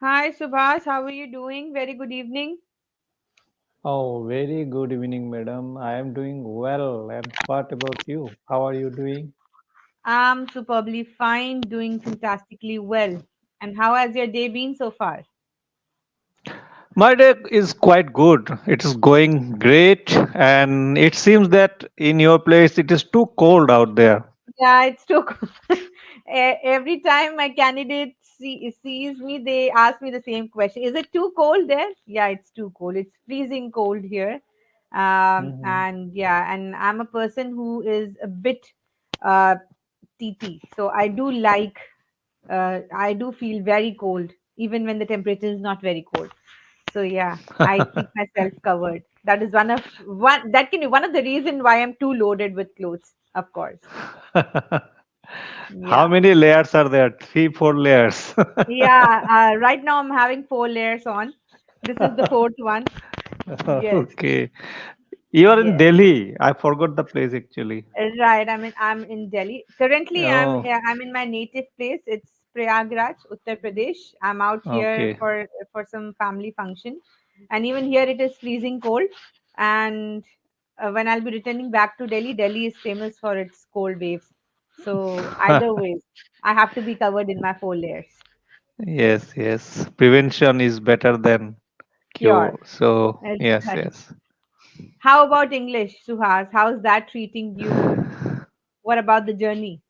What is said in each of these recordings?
Hi Subhas, how are you doing? Very good evening. Oh, very good evening, madam. I am doing well. And what about you? How are you doing? I'm superbly fine, doing fantastically well. And how has your day been so far? My day is quite good. It is going great. And it seems that in your place it is too cold out there. Yeah, it's too cold. Every time my candidate sees me, they ask me the same question. Is it too cold there? Yeah, it's too cold. It's freezing cold here. Mhm. And yeah, and I'm a person who is a bit uh, TT. So I do feel very cold, even when the temperature is not very cold. So yeah, I keep myself covered. That is one of the reason why I'm too loaded with clothes, of course. How Yeah. many layers are there? Three, four layers. Yeah. Right now I'm having 4 layers on. This is the fourth one. Yes. Okay. You are in Yes. Delhi. I forgot the place actually. Right. I'm in Delhi. Currently, Oh, I'm in my native place. It's Prayagraj, Uttar Pradesh. I'm out here okay. for some family function, and even here it is freezing cold. And when I'll be returning back to Delhi, Delhi is famous for its cold waves. So either way, I have to be covered in my 4 layers. Yes, yes. Prevention is better than Cure. cure. So, yes, Right. yes. How about English, Suhas? How's that treating you? What about the journey?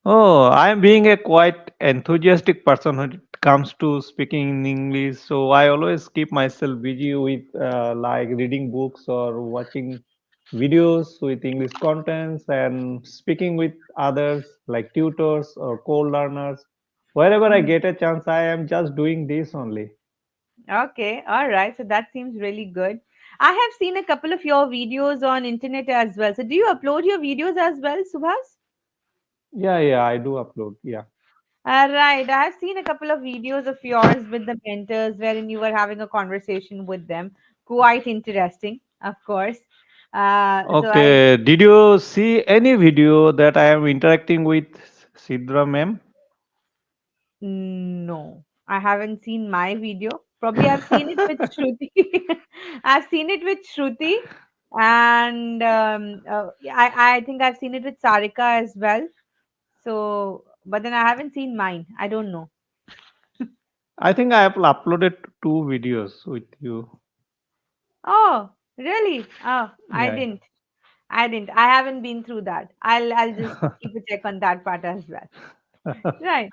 Oh, I am being a quite enthusiastic person when it comes to speaking in English. So I always keep myself busy with like reading books or watching videos with English contents and speaking with others like tutors or co-learners. Wherever I Mhm. get a chance, I am just doing this only. Okay, all right. So that seems really good. I have seen a couple of your videos on internet as well. So do you upload your videos as well, Subhas? Yeah, yeah, I do upload. Yeah. Right. I have seen a couple of videos of yours with the mentors wherein you were having a conversation with them. Quite interesting, of course. So I Okay. Did you see any video that I am interacting with Sidra Ma'am? No, I haven't seen my video. Probably I've seen it with Shruti. I've seen it with Shruti, and I think I've seen it with Sarika as well. So, but then I haven't seen mine. I don't know. I think I have uploaded two videos with you. Oh, really? Oh, I Yeah. didn't. I didn't. I haven't been through that. I'll just keep a check on that part as well. Right.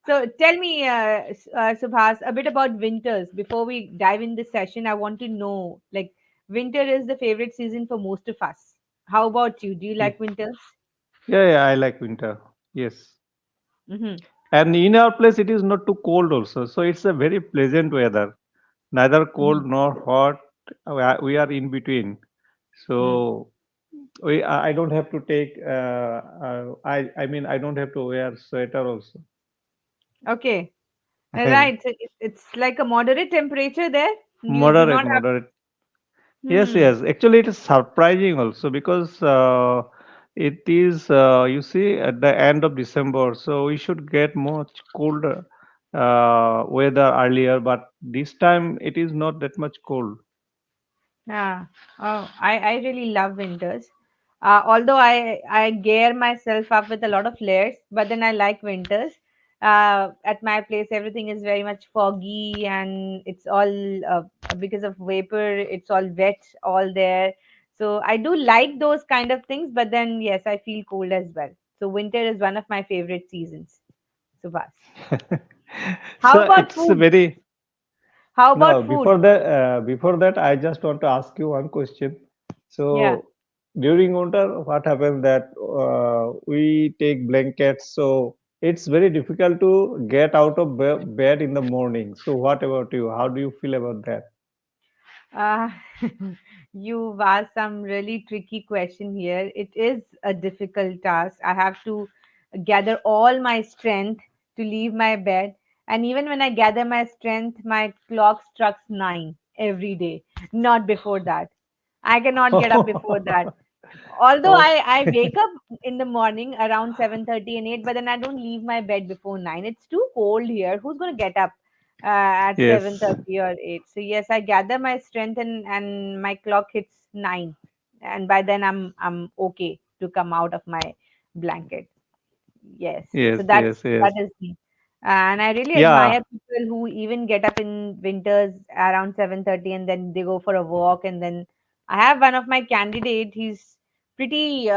So tell me, Subhas, a bit about winters. Before we dive in this session, I want to know, like, winter is the favorite season for most of us. How about you? Do you Yeah, like winters? yeah, I like winter. Yes. Mm-hmm. And in our place, it is not too cold also. So it's a very pleasant weather. Neither Mm-hmm. cold nor hot. We are in between. So I don't have to take, I mean, I don't have to wear sweater also. Okay. Right. So it's like a moderate temperature there. You do Moderate, not have. moderate. Yes, Hmm. yes. Actually, it is surprising also because it is, you see, at the end of December, so we should get much colder weather earlier, but this time it is not that much cold. Yeah. Oh, I really love winters. Although I gear myself up with a lot of layers, but then I like winters. At my place, everything is very much foggy and it's all because of vapor. It's all wet all there. So I do like those kind of things, but then yes, I feel cold as well. So winter is one of my favorite seasons. Subhas. So How about it's a food? very How no. about food? Before that, I just want to ask you one question. Yeah. So during winter, what happens that we take blankets, so it's very difficult to get out of bed in the morning. So what about you? How do you feel about that? Uh, you've asked some really tricky question here. It is a difficult task. I have to gather all my strength to leave my bed. And even when I gather my strength, my clock strikes 9 every day, not before that. I cannot get up before that. Although I Okay. wake up in the morning around 7:30 and 8, but then I don't leave my bed before 9. It's too cold here. Who's going to get up? at Yes. 7:30 or 8. So yes, I gather my strength, and my clock hits 9, and by then I'm okay to come out of my blanket. Yes, so Yes. that's Yes. that Yes. is me. And I really Yeah. admire people who even get up in winters around 7:30 and then they go for a walk. And then I have one of my candidate. He's pretty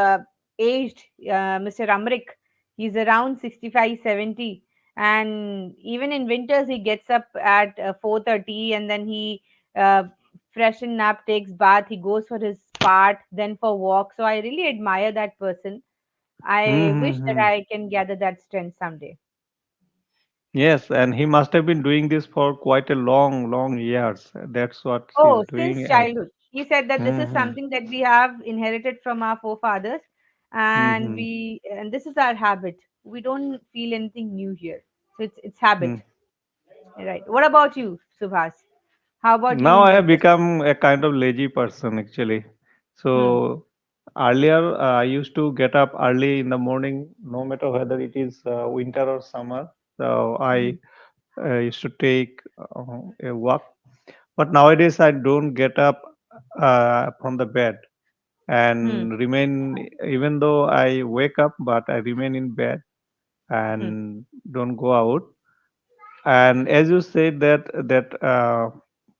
aged, Mr. Amrik. He's around 65, 70, and even in winters he gets up at 4:30, and then he uh, freshen up, takes bath, he goes for his part, then for walk. So I really admire that person. I wish that Mm-hmm. I can gather that strength someday. Yes, and he must have been doing this for quite a long, long years. That's what he's Oh, doing. since And childhood. He said that this is mm-hmm. something that we have inherited from our forefathers, and Mm-hmm. and this is our habit. We don't feel anything new here. So it's habit. Mm. Right. What about you, Subhas? How about you Now in I have winters? become a kind of lazy person actually. Hmm. So earlier I used to get up early in the morning, no matter whether it is winter or summer. So Hmm. I used to take a walk. But nowadays I don't get up from the bed Hmm. and remain, even though I wake up, but I remain in bed Hmm. and don't go out. And as you said that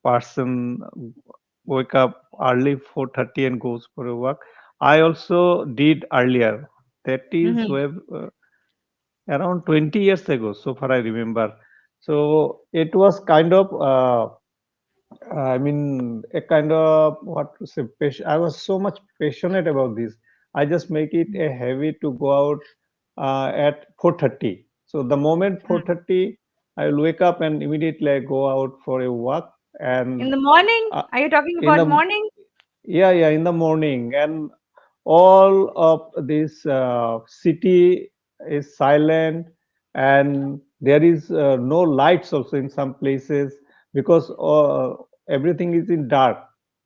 person wake up early 4:30 and goes for a walk. I also did earlier. That is Hmm. where, around 20 years ago, so far I remember. So it was kind of I mean, a kind of what to say. I was so much passionate about this. I just make it a habit to go out at 4:30. So the moment Hmm. 4:30, I will wake up and immediately I go out for a walk. In And the morning? uh, Are you talking in about the morning? yeah, yeah, in the morning, and all of this city is silent, and there is no lights also in some places, because everything is in dark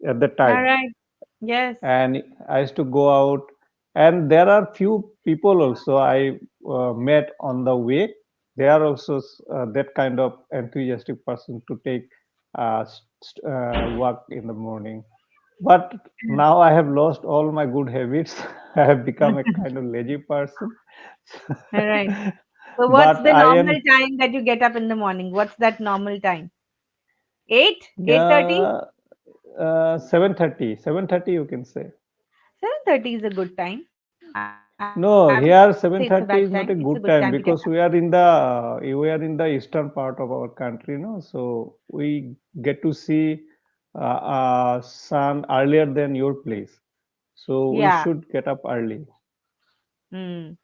at the All time. right. Yes. And I used to go out, and there are few people also I met on the way. They are also that kind of enthusiastic person to take walk in the morning. But now I have lost all my good habits. I have become a kind of lazy person. All right. So what's But the I normal am, time that you get up in the morning? What's that normal time? 8? 8:30? yeah, 7:30. 7:30 you can say. 7:30 is a good time. I wouldn't say it's a No, bad time. here It's a good 7:30 time is to get not a up. good time because we are in the eastern part of our country, no? So we get to see sun earlier than your place. So we Yeah. should get up early.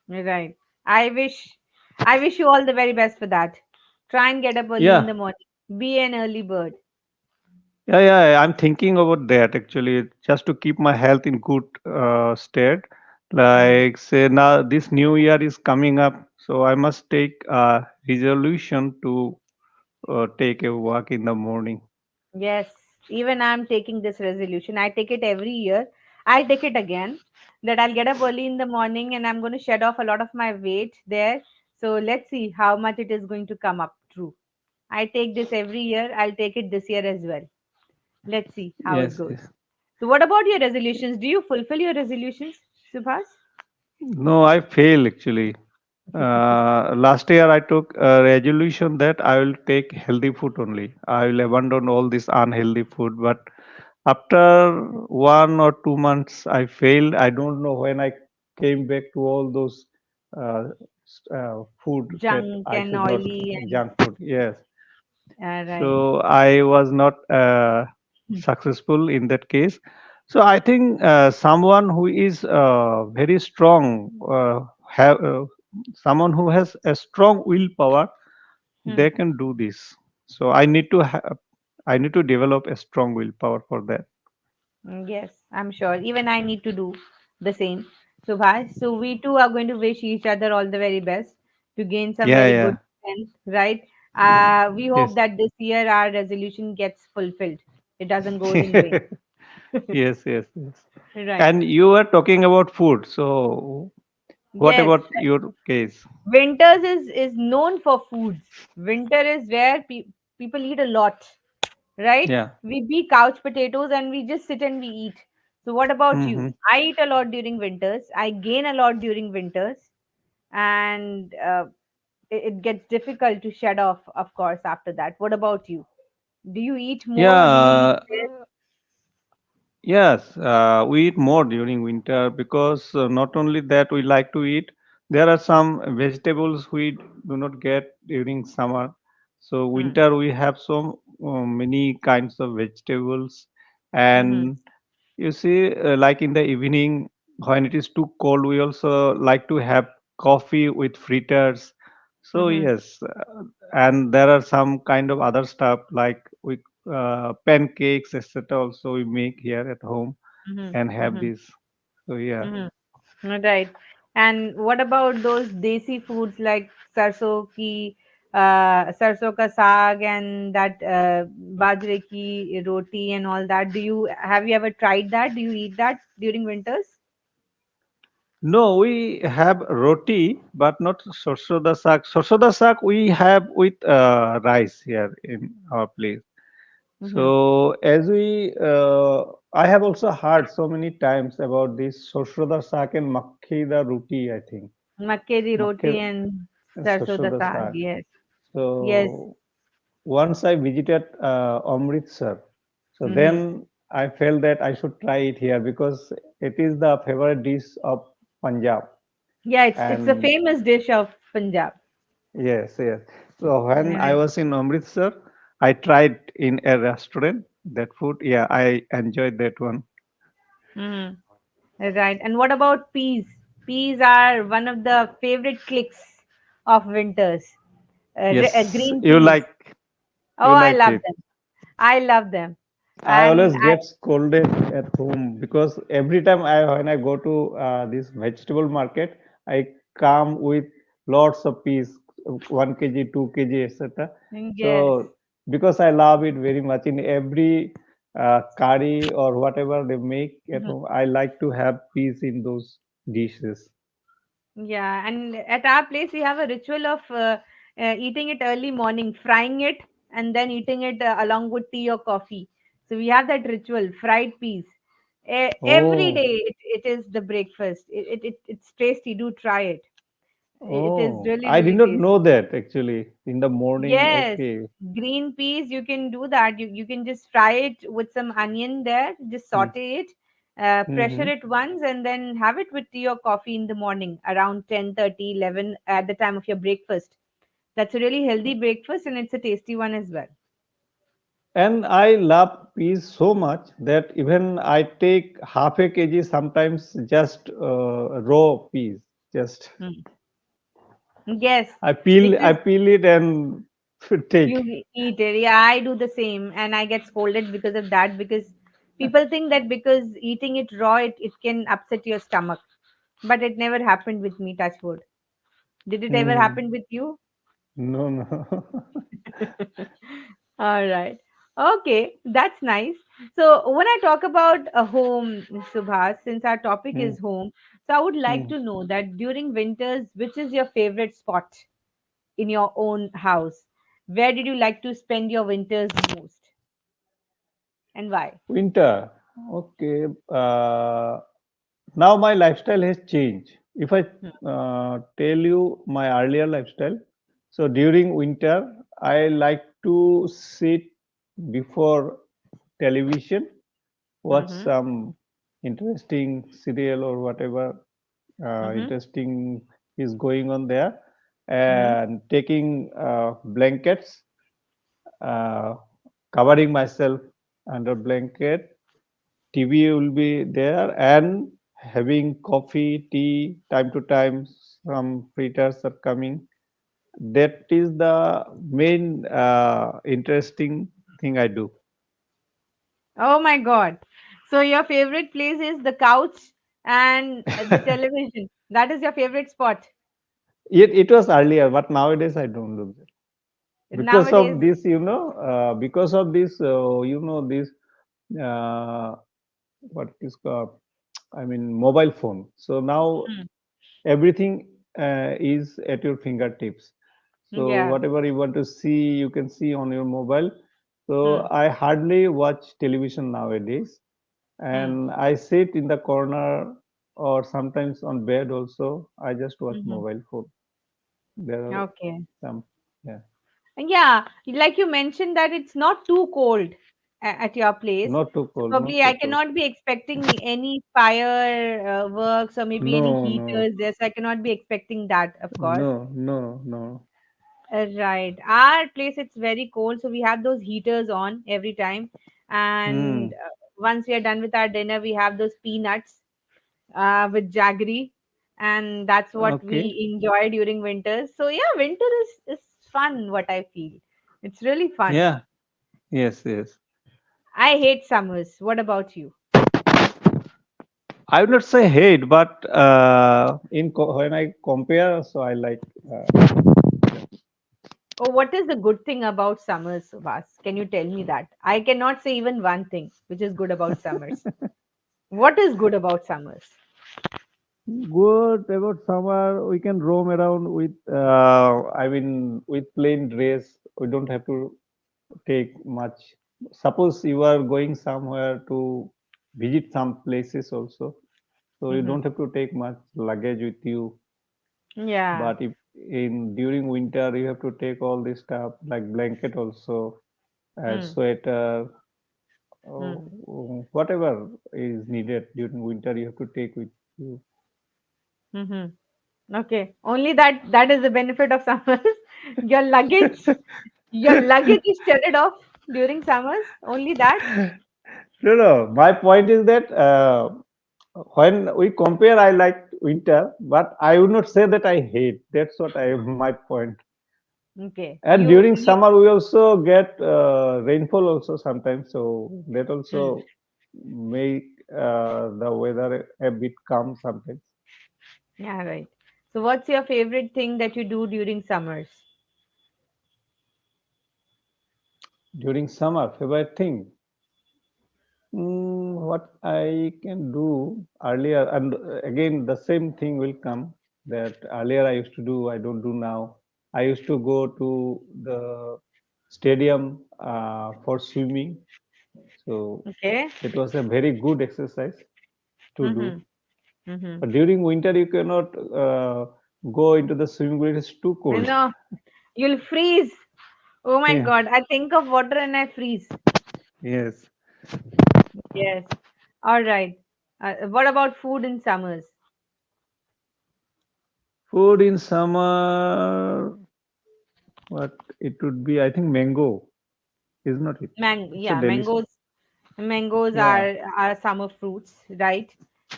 You're right. I wish I wish you all the very best for that. Try and get up early in Yeah, the morning. Be an early bird. yeah, yeah. I'm thinking about that actually, just to keep my health in good state. Hmm. Like say now this new year is coming up, so I must take a resolution to take a walk in the morning. Yes, even I'm taking this resolution. I take it every year. I'll take it again, that I'll get up early in the morning and I'm going to shed off a lot of my weight there. So let's see how much it is going to come up true. I take this every year. I'll take it this year as well. Let's see how it Yes, goes. yes. So, what about your resolutions? Do you fulfill your resolutions, Subhas? No, I fail actually. Last year I took a resolution that I will take healthy food only. I will abandon all this unhealthy food. But after 1 or 2 months, I failed. I don't know when I came back to all those food that Junk I and should not, oily and junk food. Yes. right. So I was not successful in that case. So I think someone who is very strong, have someone who has a strong willpower, Hmm. they can do this. So I need to develop a strong willpower for that. Yes, I'm sure. Even I need to do the same, Subhash. So we too are going to wish each other all the very best to gain some Yeah, very good yeah, strength, right? We hope yes, that this year our resolution gets fulfilled. It doesn't goes in vain. yes, yes, yes. Right. And you were talking about food. So what Yes. about your case? Winters is known for foods. Winter is where people. People eat a lot, right? Yeah. We be couch potatoes and we just sit and we eat. So what about you? Hmm. I eat a lot during winters. I gain a lot during winters, and it gets difficult to shed off, of course, after that. What about you? Do you eat more? Do you eat Yeah. less? Yes, we eat more during winter because not only that we like to eat, there are some vegetables we do not get during summer. So Hmm. winter we have so many kinds of vegetables, Mm-hmm. and you see, like in the evening when it is too cold, we also like to have coffee with fritters. So Mm-hmm. yes, and there are some kind of other stuff like we pancakes, etc. Also we make here at home and Mm-hmm. have Mm-hmm. this. So yeah. Right. And what about those desi foods like sarson ka saag and that bajre ki roti and all that? Have you ever tried that? Do you eat that during winters? No, we have roti, but not sorso da sak. Sorso da sak we have with rice here in our place. Mm-hmm. So I have also heard so many times about this sorso da sak and makki da roti. I think Makke di roti makki and sarson sorso da da saag. sak. Yes. Yes. So once I visited Amritsar, so Mm-hmm. then I felt that I should try it here because it is the favorite dish of Punjab. Yeah, it's a And famous dish of Punjab. yes, yes. So when I Right. was in Amritsar, I tried in a restaurant that food. Yeah, I enjoyed that one. Mm-hmm. Right. And what about peas? Peas are one of the favorite clicks of winters. Yes, Green peas. Oh, you I liked love it. them. I love them. I And always get scolded at home because every time when I go to this vegetable market, I come with lots of peas, 1 kg, 2 kg, etc. yes. So because I love it very much, in every curry or whatever they make at Mhm. home, I like to have peas in those dishes. Yeah. And at our place, we have a ritual of eating it early morning, frying it, and then eating it along with tea or coffee. So we have that ritual, fried peas. Every Oh, day it is the breakfast. It's tasty. Do try it. It is oh, really, I did really not know tasty. that actually. In the morning, Yes, okay. green peas, you can do that. You can just fry it with some onion there, just saute it, pressure Mm-hmm. it once, and then have it with tea or coffee in the morning around 10:30, 11 at the time of your breakfast. That's a really healthy breakfast and it's a tasty one as well. And I love peas so much that even I take half a kg sometimes just raw peas. Just Mm. Yes, I because peel it and you take. eat it. Yeah, I do the same, and I get scolded because of that because people think that because eating it raw, it can upset your stomach. But it never happened with me, touch wood. Did it ever Hmm. happen with you? No, no. All right. Okay, that's nice. So when I talk about a home, Subhas, since our topic Hmm, is home, so I would like hmm. to know that during winters, which is your favorite spot in your own house? Where did you like to spend your winters most, and why? Winter. Okay. Now my lifestyle has changed. If I Hmm. tell you my earlier lifestyle, so during winter, I like to sit before television, watch Mm-hmm. some interesting serial or whatever Mm-hmm. interesting is going on there, Mm-hmm. and taking blankets, uh, covering myself under blanket. TV will be there and having coffee, tea, time to time. Some fritters are coming. That is the main interesting thing I do. Oh my God. So your favorite place is the couch and the television. That is your favorite spot. It was earlier, but nowadays I don't do that because of Nowadays. this. Because of this, this uh, what is called. I mean, mobile phone. So now Hmm. everything is at your fingertips. So Yeah. whatever you want to see, you can see on your mobile. Hmm. So I hardly watch television nowadays, Hmm. and I sit in the corner or sometimes on bed also. I just watch Hmm. mobile phone. There are Okay. some, yeah, And yeah, like you mentioned that it's not too cold at your place. not too So cold, not probably I too cold. cannot be expecting any fireworks or maybe any No, no, heaters there. So I cannot be expecting that, of course. no, no, no. Right. Our place it's very cold, so we have those heaters on every time. And Hmm. once we are done with our dinner, we have those peanuts with jaggery, and that's what Okay. we enjoy during winters. So yeah, winter is fun. What I feel, it's really fun. Yeah. Yes, yes. I hate summers. What about you? I would not say hate, but when I compare, so I like. Oh, what is the good thing about summers, Vas? Can you tell me that? I cannot say even one thing which is good about summers. What is good about summers? Good about summer, we can roam around with, I mean, with plain dress. We don't have to take much. Suppose you are going somewhere to visit some places also, so you Mm-hmm. don't have to take much luggage with you. Yeah. But if in during winter, you have to take all this stuff like blanket also, Hmm. sweater, Hmm. whatever is needed during winter, you have to take with you. Mm-hmm. Okay. Only that is the benefit of summers. Your luggage, your luggage is shredded off during summers. Only that. No, no. My point is that when we compare, I like winter, but I would not say that I hate. That's what I my point. Okay. And during summer, we also get rainfall also sometimes, so that Hmm. also make the weather a bit calm sometimes. Yeah, right. So what's your favorite thing that you do during summers? During summer, favorite thing. What I can do earlier, and again the same thing will come that earlier I used to do, I don't do now. I used to go to the stadium for swimming, so Okay. it was a very good exercise to do. Mm-hmm. Mm-hmm. But during winter, you cannot go into the swimming pool; it's too I cold. know. You'll freeze. Oh my Yeah. God. I think of water and I freeze. Yes. Yes. All right. What about food in summers? Food in summer, what it would be? I think mango, is not it? It's a Yeah, delicious. mangoes Yeah. are summer fruits, right?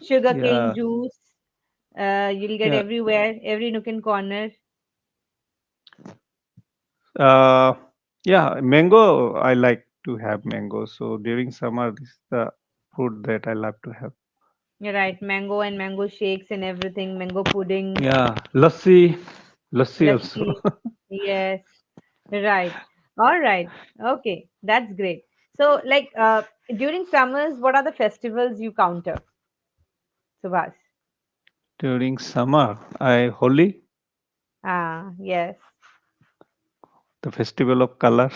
Sugarcane Yeah, juice, you'll get yeah. everywhere, every nook and corner. Uh, yeah, mango. I like to have mango. So during summer, this is the food that I love to have. You're right, mango and mango shakes and everything, mango puddings, Yeah, lassi, lassi also. lassi. Yes, right. All right. Okay, that's great. So, like, during summers, what are the festivals you counter, Subhas? During summer, I Holi, Ah, yes. the festival of color,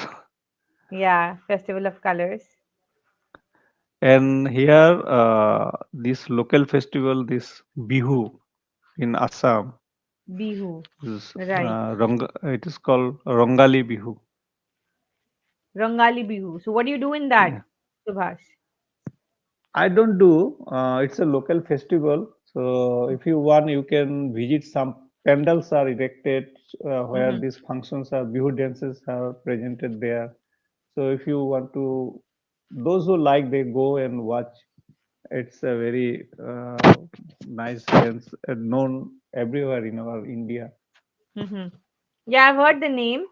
Yeah, Festival of Colors, and here this local festival, this Bihu in Assam, Bihu. is Right. it is called Rongali Bihu. Rangali Bihu. So what do you do in that, Yeah. Subhash? I don't do. It's a local festival. So if you want, you can visit some pandals are erected where Mm-hmm. these functions are, Bihu dances are presented there. So if you want to, those who like, they go and watch. It's a very nice dance known everywhere in our India. Mm-hmm. Yeah, I've heard the name.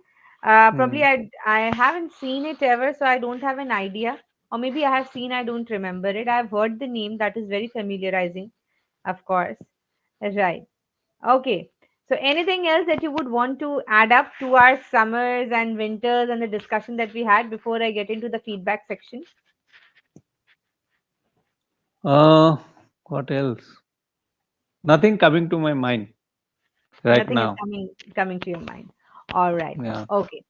Probably Hmm. I haven't seen it ever, so I don't have an idea. Or maybe I have seen, I don't remember it. I've heard the name. That is very familiarizing, of course. Right. Okay. So anything else that you would want to add up to our summers and winters and the discussion that we had before I get into the feedback section? Uh, what else? Nothing coming to my mind right Nothing is now. coming to your mind. All right. Yeah. Okay.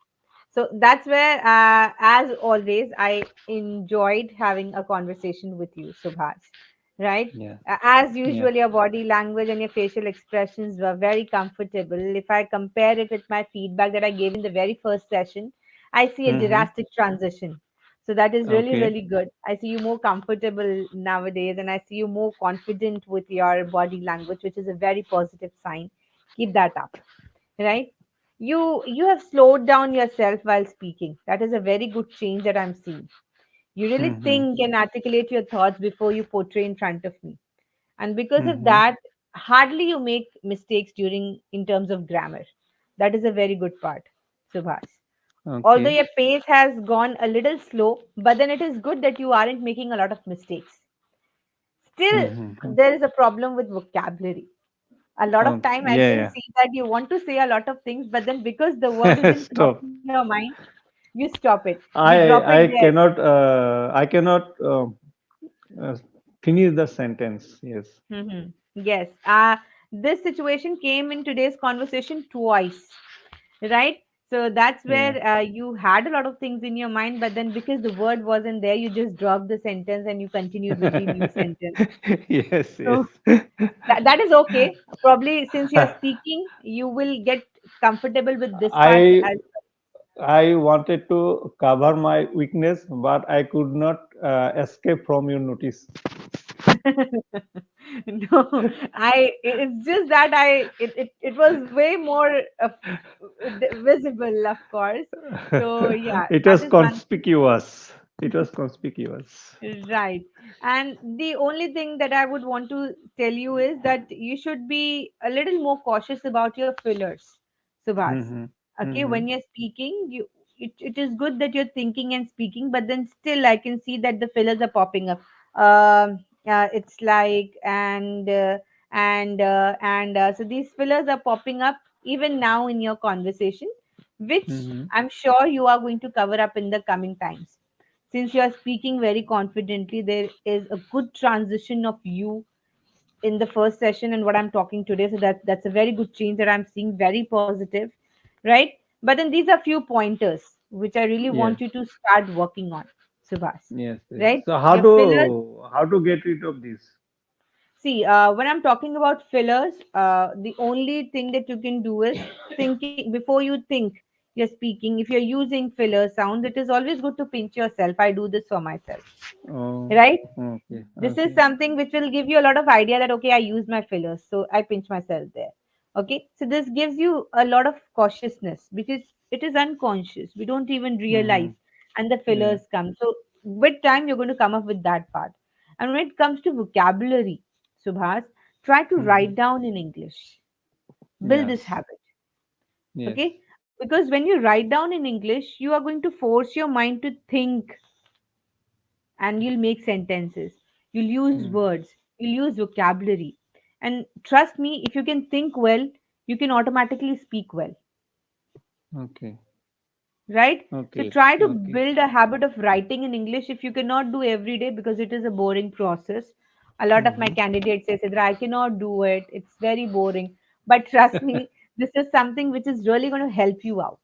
So that's where, as always, I enjoyed having a conversation with you, Subhas. Right? Yeah. As Yeah. usual, your body language and your facial expressions were very comfortable. If I compare it with my feedback that I gave in the very first session, I see a Mm-hmm. drastic transition. So that is really, Okay. really good. I see you more comfortable nowadays, and I see you more confident with your body language, which is a very positive sign. Keep that up, right? You have slowed down yourself while speaking. That is a very good change that I'm seeing. You really Mm-hmm. think and articulate your thoughts before you portray in front of me, and because of Mm-hmm. that, hardly you make mistakes during in terms of grammar. That is a very good part, Subhas. Although Okay. your pace has gone a little slow, but then it is good that you aren't making a lot of mistakes. Still, Mm-hmm. there is a problem with vocabulary. A lot of Okay. time I can Yeah. see that you want to say a lot of things, but then because the word Yeah. isn't come up Stop. in your mind, you stop it, you drop it I there. cannot uh, finish the sentence. Yes. Yes. This situation came in today's conversation twice, right? So that's Yeah. where you had a lot of things in your mind, but then because the word wasn't there, you just dropped the sentence and you continued with the new sentence. Yes. Yes. So that is okay. Probably since you're speaking, you will get comfortable with this part I as I wanted to cover my weakness, but I could not escape from your notice. no, it's just that it was way more visible, of course. So yeah, It that was is one thing. conspicuous. It was conspicuous. Right. And the only thing that I would want to tell you is that you should be a little more cautious about your fillers, Subhas. Mm-hmm. Okay, Mm-hmm. when you're speaking, it is good that you're thinking and speaking, but then still I can see that the fillers are popping up. It's like so these fillers are popping up even now in your conversation, which Mm-hmm. I'm sure you are going to cover up in the coming times. Since you are speaking very confidently, there is a good transition of you in the first session and what I'm talking today. So that's a very good change that I'm seeing, very positive, right? But then these are few pointers which I really Yes. want you to start working on, Subhas. Yes. Yes. Right? So Your fillers. how to get rid of this? See, when I'm talking about fillers, the only thing that you can do is thinking before you think you're speaking. If you're using filler sounds, it is always good to pinch yourself. I do this for myself, Oh. right? Okay. This is Okay. something which will give you a lot of idea that okay, I use my fillers, so I pinch myself there. Okay, so this gives you a lot of cautiousness because it is unconscious, we don't even Mm-hmm. realize, and the Yeah. fillers come. So with time you're going to come up with that part. And when it comes to vocabulary, Subhas, try to Mm-hmm. write down in English. Build this Yes. habit. Yes. Okay, because when you write down in English, you are going to force your mind to think, and you'll make sentences, you'll use Mm. words, you'll use vocabulary. And trust me, if you can think well, you can automatically speak well, Okay. right? So Okay. try to Okay. build a habit of writing in English if you cannot do every day because it is a boring process. A lot of my Mm-hmm. candidates say, Sidra, I cannot do it. It's very boring. But trust me, this is something which is really going to help you out,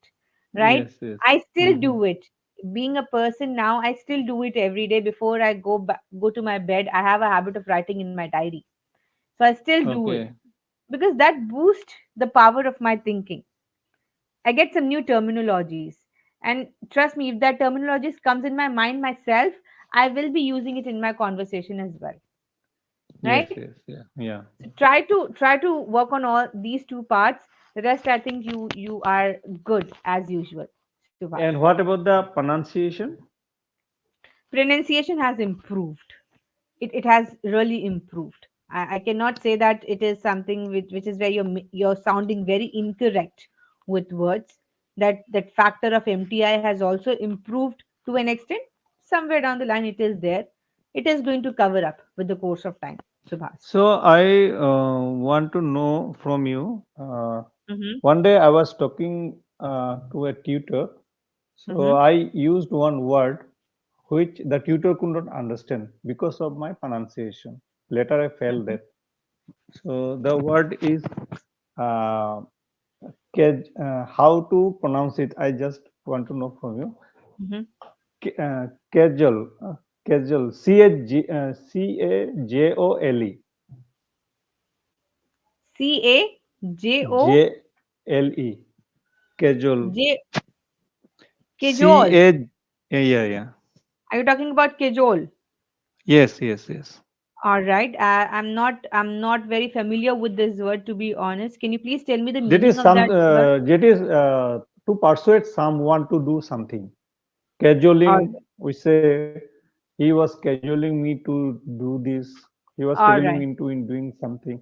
right? Yes. Yes. I still Mm-hmm. do it. Being a person now, I still do it every day before I go to my bed. I have a habit of writing in my diary. So I still do it Okay. because that boosts the power of my thinking. I get some new terminologies. And trust me, if that terminologies comes in my mind myself, I will be using it in my conversation as well. Yes. Right? Yes. Yeah. Yeah. So try to work on all these two parts. The rest I think you are good as usual, Subhas. And what about the pronunciation? Pronunciation has improved. It has really improved. I cannot say that it is something which is where you're sounding very incorrect with words. That factor of MTI has also improved to an extent. Somewhere down the line, it is there. It is going to cover up with the course of time, Subhas. So I want to know from you. Mm-hmm. One day I was talking to a tutor. So Mm-hmm. I used one word which the tutor could not understand because of my pronunciation. Later I felt Mm-hmm. that. So the word is uh, How to pronounce it? I just want to know from you. Hmm. Casual, casual, Cajole, Cajole. Jle, casual, Cajole. Yeah, yeah, Are you talking about cajole? yes, yes, yes. All right. I'm not very familiar with this word, to be honest. Can you please tell me the That meaning is of some. that word? That is to persuade someone to do something. All Cajoling, we say he was cajoling me to do this. He was all cajoling me right. into in doing something.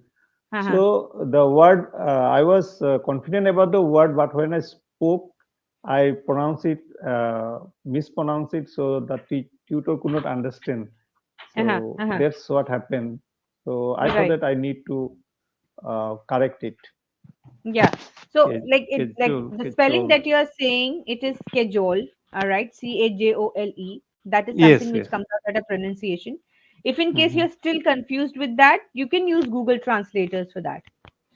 Uh-huh. So the word, I was confident about the word, but when I spoke, I pronounced it, mispronounced it, so that the tutor could not understand. Uh-huh. So Uh-huh. that's what happened. So I thought Right. that I need to correct it. Yeah. So like Cajole, the spelling cajole. that you are saying, it is cajole. All right. Cajole. That is something Yes, which yes. comes out at a pronunciation. If in case Mhm. you're still confused with that, you can use Google translators for that.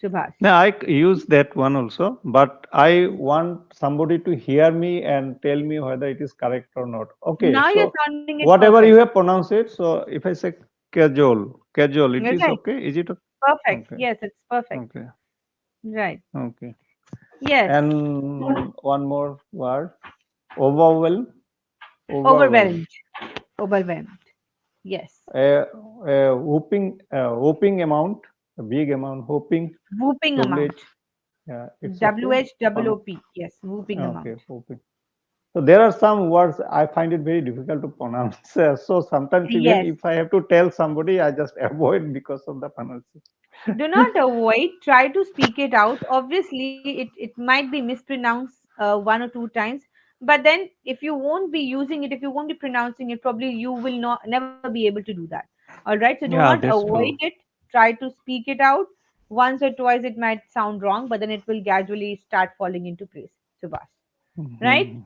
Subhas. Now use that one also, but I want somebody to hear me and tell me whether it is correct or not. Okay, Now you're so sounding it whatever perfect. you have pronounced it, so if I say casual, it is Right. okay. Is it Perfect. okay? Yes, it's perfect. Okay, Right. okay. Yes. And one more word, overwhelm, overwhelm. Overwhelmed. Overwhelmed. Yes. Whooping amount, a big amount, whooping, Whooping double amount. H. Yeah, it's okay. One, WHOOP. Yes. Whooping okay, amount. whooping. So there are some words I find it very difficult to pronounce. So sometimes even Yes. if I have to tell somebody, I just avoid because of the pronunciation. Do not avoid. Try to speak it out. Obviously, it might be mispronounced one or two times. But then, if you won't be using it, if you won't be pronouncing it, probably you will not never be able to do that. All right. So do not Yeah, that's avoid true. it. Try to speak it out. Once or twice, it might sound wrong, but then it will gradually start falling into place. Subhash. Right? Mhm.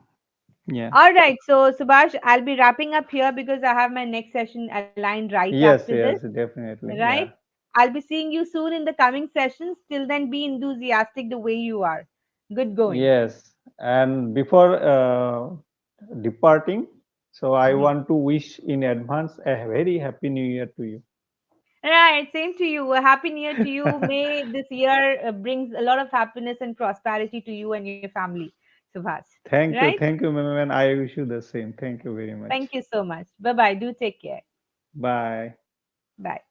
Yeah. All right. So, Subhash, I'll be wrapping up here because I have my next session aligned right after Yes, this. yes, definitely. Right? Yeah. I'll be seeing you soon in the coming sessions. Till then, be enthusiastic the way you are. Good going. Yes. And before departing, so I Mhm. want to wish in advance a very happy new year to you. Right. Same to you. A happy new year to you. May this year brings a lot of happiness and prosperity to you and your family, Subhas. Right? Thank you, ma'am, and I wish you the same. Thank you very Thank much. you so much. Bye bye. Do take care. Bye. Bye.